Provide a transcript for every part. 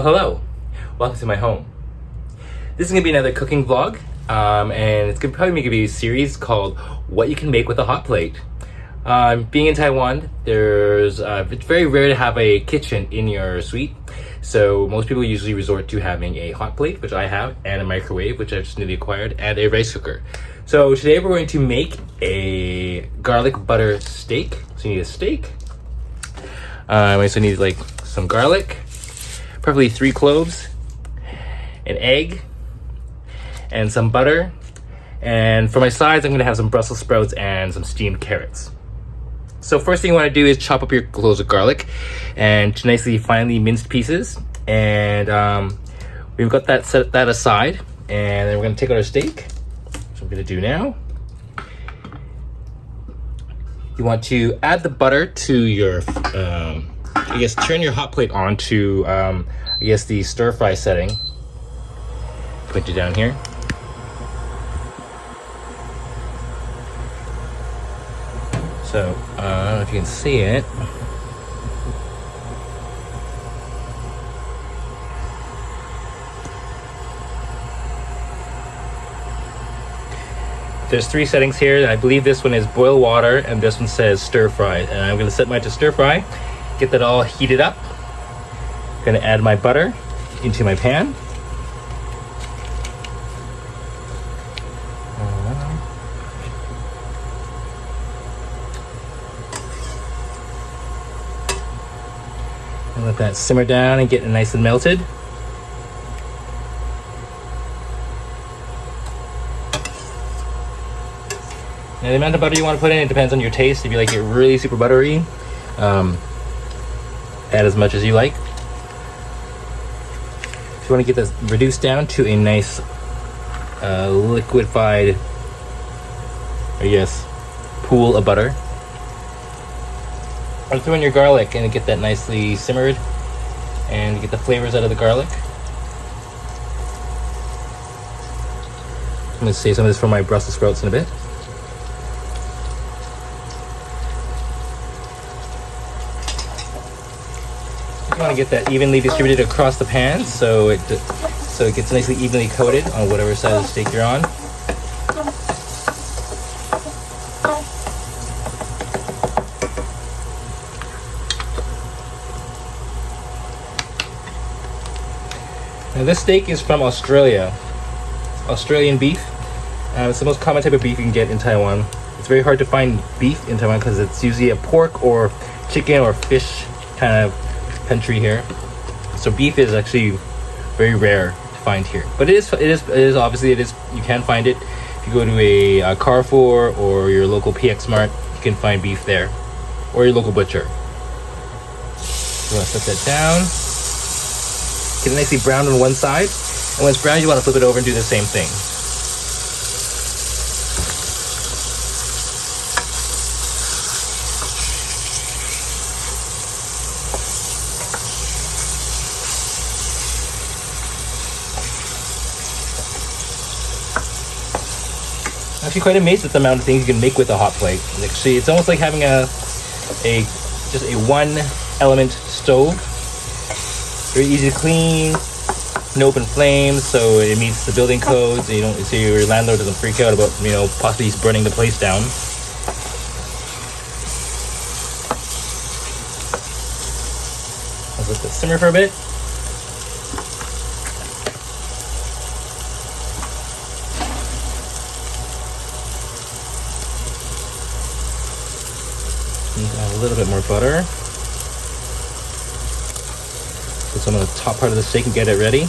Well, hello. Welcome to my home. This is going to be another cooking vlog, and it's going to probably be a series called What You Can Make with a Hot Plate. Being in Taiwan, it's very rare to have a kitchen in your suite, so most people usually resort to having a hot plate, which I have, and a microwave, which I just newly acquired, and a rice cooker. So today we're going to make a garlic butter steak. So you need a steak. I also need like some garlic, preferably 3 cloves, an egg, and some butter. And for my sides, I'm gonna have some Brussels sprouts and some steamed carrots. So first thing you wanna do is chop up your cloves of garlic and nicely finely minced pieces. And we've got that set that aside. And then we're gonna take out our steak, which I'm gonna do now. You want to add the butter to your, turn your hot plate on to, the stir fry setting. Put it down here. So, I don't know if you can see it. There's 3 settings here. I believe this one is boil water and this one says stir fry. And I'm gonna set mine to stir fry, get that all heated up. I'm gonna add my butter into my pan. And let that simmer down and get nice and melted. Now the amount of butter you want to put in, it depends on your taste. If you like it really super buttery, add as much as you like. If you want to get this reduced down to a nice liquefied, pool of butter, and throw in your garlic and get that nicely simmered and get the flavors out of the garlic. I'm going to save some of this for my Brussels sprouts in a bit. You want to get that evenly distributed across the pan so it gets nicely evenly coated on whatever side of the steak you're on. Now this steak is from Australia, Australian beef. It's the most common type of beef you can get in Taiwan. It's very hard to find beef in Taiwan because it's usually a pork or chicken or fish kind of country here. So beef is actually very rare to find here. But it is obviously you can find it. If you go to a Carrefour or your local PX Mart, you can find beef there, or your local butcher. You want to set that down. Get it nicely browned on one side, and when it's brown, you want to flip it over and do the same thing. I'm actually quite amazed at the amount of things you can make with a hot plate. Actually, it's almost like having just a one element stove. Very easy to clean, no open flames, so it meets the building codes. So your landlord doesn't freak out about possibly burning the place down. Let's let this simmer for a bit. Add a little bit more butter. Put some on the top part of the steak and get it ready.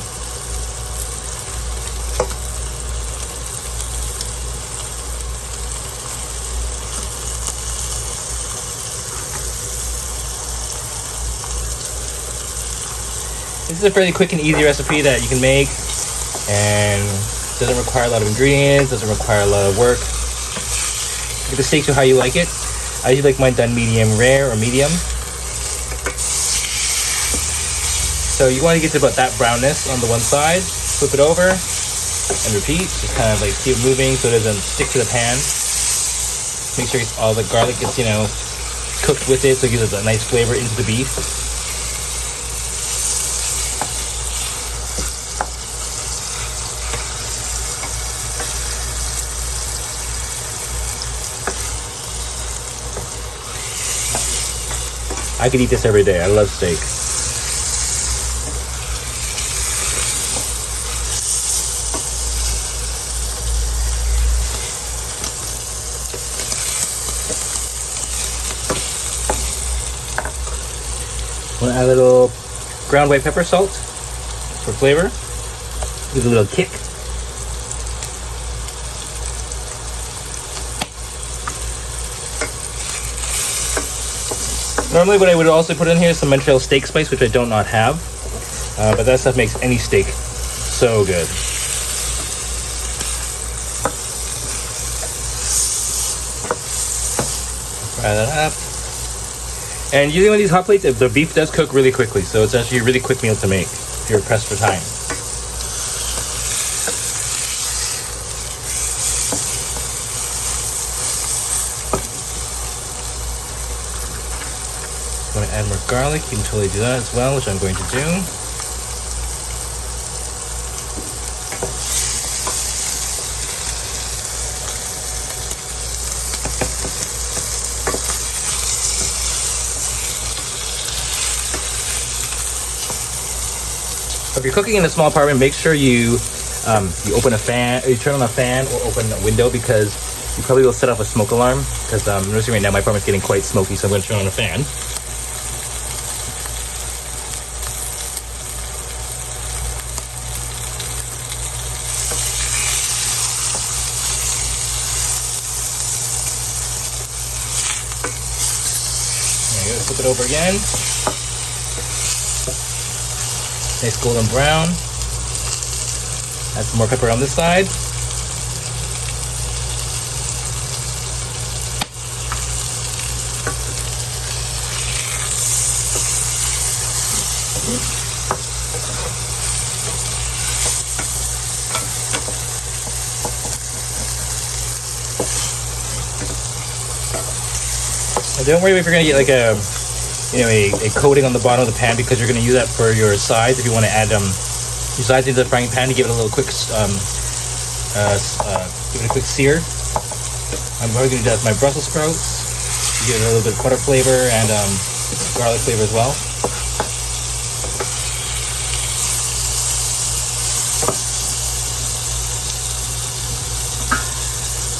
This is a fairly quick and easy recipe that you can make, and doesn't require a lot of ingredients, doesn't require a lot of work. Get the steak to how you like it. I usually like mine done medium rare or medium. So you want to get to about that brownness on the one side, flip it over, and repeat. Just kind of like keep moving so it doesn't stick to the pan. Make sure all the garlic gets, cooked with it, so it gives it a nice flavor into the beef. I could eat this every day. I love steak. I'm gonna add a little ground white pepper salt for flavor. Give it a little kick. Normally what I would also put in here is some Montreal steak spice, which I do not have. But that stuff makes any steak so good. Fry that up. And usually when these hot plates, the beef does cook really quickly, so it's actually a really quick meal to make if you're pressed for time. If you want to add more garlic, you can totally do that as well, which I'm going to do. If you're cooking in a small apartment, make sure you open a fan, or you turn on a fan or open a window, because you probably will set off a smoke alarm. Because I'm noticing right now my apartment's getting quite smoky, so I'm going to turn on a fan. There you go, flip it over again. Nice golden brown. Add some more pepper on this side. And don't worry if you're gonna get like a coating on the bottom of the pan, because you're going to use that for your sides. If you want to add your sides into the frying pan to give it a little quick, give it a quick sear. I'm probably going to do that with my Brussels sprouts, give it a little bit of butter flavor and garlic flavor as well.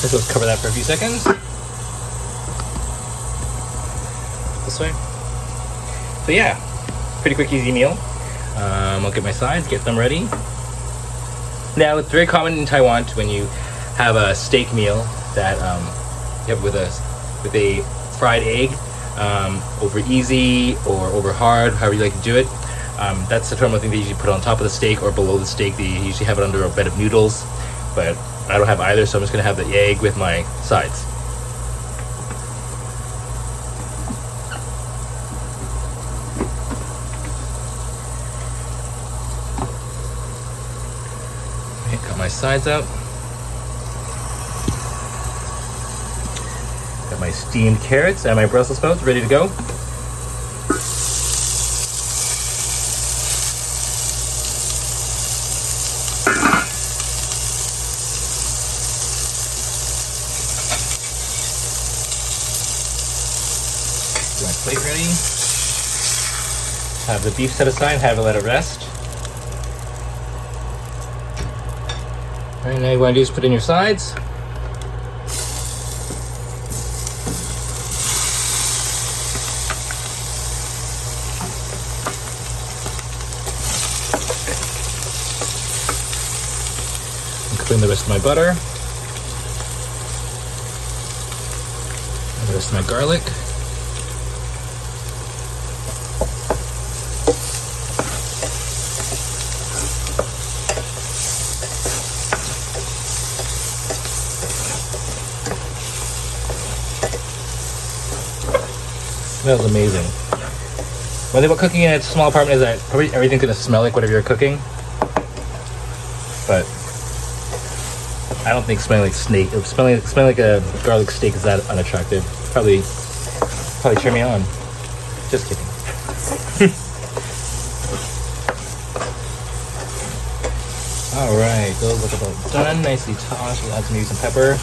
Let's cover that for a few seconds. This way. So yeah, pretty quick, easy meal. I'll get my sides, get them ready. Now, it's very common in Taiwan when you have a steak meal that you have with a fried egg, over easy or over hard, however you like to do it. That's the normal thing they usually put on top of the steak or below the steak. They usually have it under a bed of noodles, but I don't have either, so I'm just gonna have the egg with my sides. Cut my sides out. Got my steamed carrots and my Brussels sprouts ready to go. Get my plate ready. Have the beef set aside, have it let it rest. Alright, now you want to do is put in your sides. And put in the rest of my butter. And the rest of my garlic. Smells amazing. One thing about cooking in a small apartment is that probably everything's gonna smell like whatever you're cooking. But I don't think smelling like smelling like a garlic steak is that unattractive. Probably turn me on. Just kidding. All right, those look about done. Nicely tossed. We'll add maybe some pepper.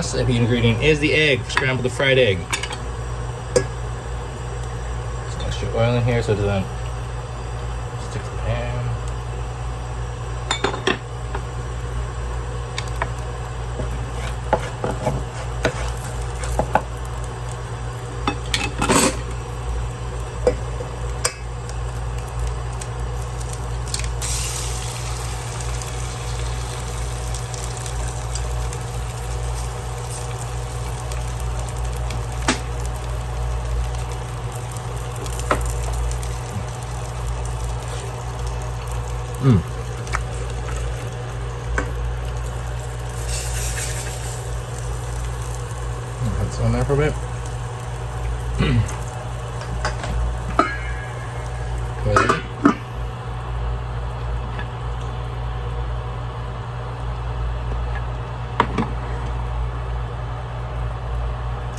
sauce. Every ingredient is the egg, scrambled the fried egg. Some extra oil in here so it doesn't stick to the pan. Put this on there for a bit.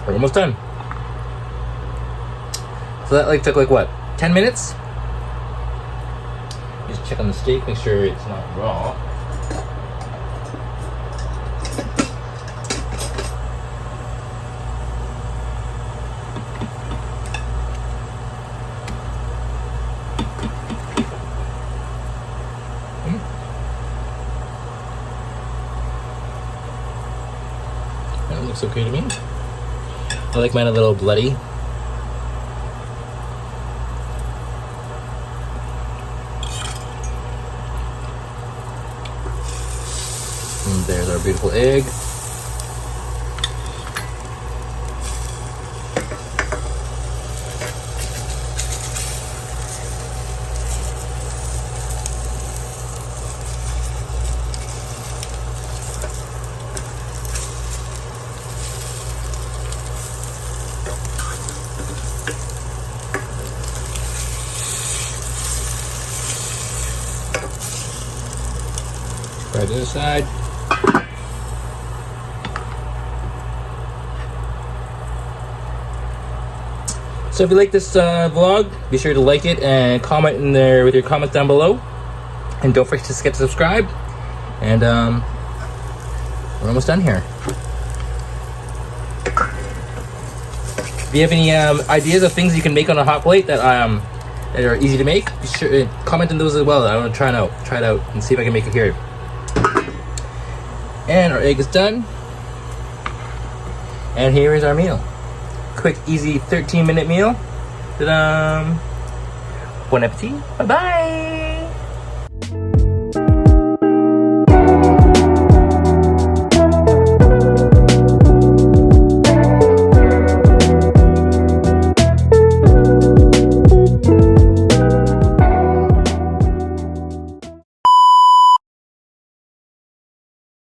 We're almost done. So that took what? 10 minutes? Just check on the steak, make sure it's not raw. That looks okay to me. I like mine a little bloody. And there's our beautiful egg. Right to the side. So if you like this vlog, be sure to like it and comment in there with your comments down below. And don't forget to subscribe. And we're almost done here. If you have any ideas of things you can make on a hot plate that are easy to make, be sure to comment on those as well. I want to try it out and see if I can make it here. And our egg is done. And here is our meal. Quick, easy 13-minute meal. Ta-da! Bon appetit. Bye-bye.